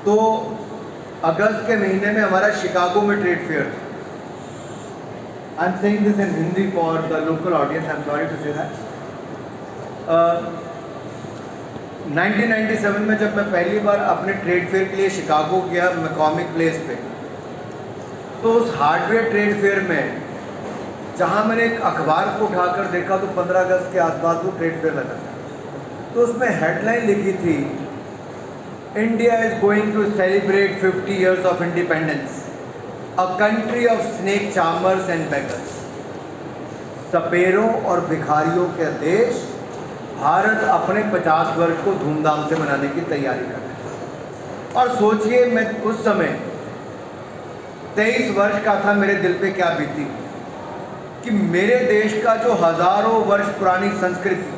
तो अगस्त के महीने में हमारा शिकागो में ट्रेड फेयर था। I am saying this in Hindi for the local audience, I am sorry to say that. 1997 में जब मैं पहली बार अपने ट्रेड फेयर के लिए शिकागो गया मैकॉमिक प्लेस पे, तो उस हार्डवेयर ट्रेड फेयर में जहाँ मैंने एक अखबार को उठाकर देखा तो 15 अगस्त के आसपास वो ट्रेड फेयर लगा था। तो उसमें हेडलाइन लिखी थी, India is going to celebrate 50 years of independence, a country of snake charmers and beggars. सपेरों और भिखारियों के देश भारत अपने 50 वर्ष को धूमधाम से मनाने की तैयारी कर रहा है। और सोचिए, मैं उस समय 23 वर्ष का था, मेरे दिल पे क्या बीती कि मेरे देश का जो हजारों वर्ष पुरानी संस्कृति,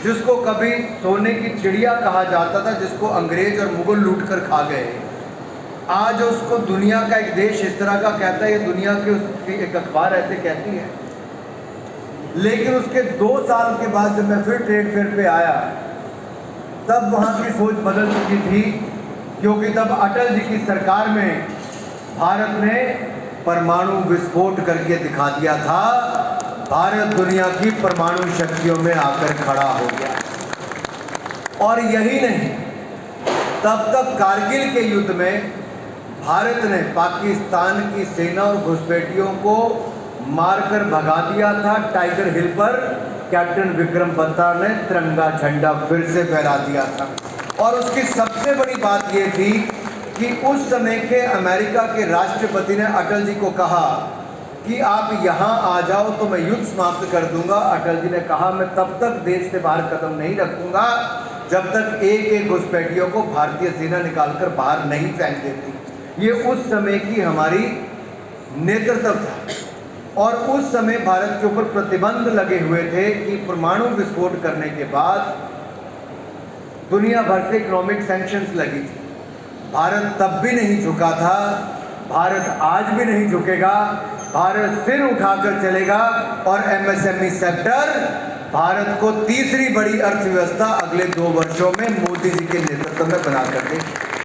जिसको कभी सोने की चिड़िया कहा जाता था, जिसको अंग्रेज और मुगल लूट कर खा गए, आज उसको दुनिया का एक देश इस तरह का कहता है, ये दुनिया की उसकी एक अखबार ऐसे कहती है। लेकिन उसके 2 साल के बाद जब मैं फिर ट्रेड फेयर पे आया, तब वहाँ की सोच बदल चुकी थी, क्योंकि तब अटल जी की सरकार में भारत ने परमाणु विस्फोट करके दिखा दिया था। भारत दुनिया की परमाणु शक्तियों में आकर खड़ा हो गया। और यही नहीं, तब तक कारगिल के युद्ध में भारत ने पाकिस्तान की सेना और घुसपैठियों को मारकर भगा दिया था। टाइगर हिल पर कैप्टन विक्रम बत्रा ने तिरंगा झंडा फिर से फहरा दिया था। और उसकी सबसे बड़ी बात यह थी कि उस समय के अमेरिका के राष्ट्रपति ने अटल जी को कहा कि आप यहाँ आ जाओ तो मैं युद्ध समाप्त कर दूंगा। अटल जी ने कहा, मैं तब तक देश से बाहर कदम नहीं रखूंगा जब तक एक एक घुसपैठियों को भारतीय सेना निकालकर बाहर नहीं फेंक देती। ये उस समय की हमारी नेतृत्व था। और उस समय भारत के ऊपर प्रतिबंध लगे हुए थे कि परमाणु विस्फोट करने के बाद दुनिया भर से इकोनॉमिक सैंक्शंस लगी थी। भारत तब भी नहीं झुका था, भारत आज भी नहीं झुकेगा। भारत सिर उठाकर चलेगा और एमएसएमई सेक्टर भारत को तीसरी बड़ी अर्थव्यवस्था अगले 2 वर्षों में मोदी जी के नेतृत्व में बना कर देगा।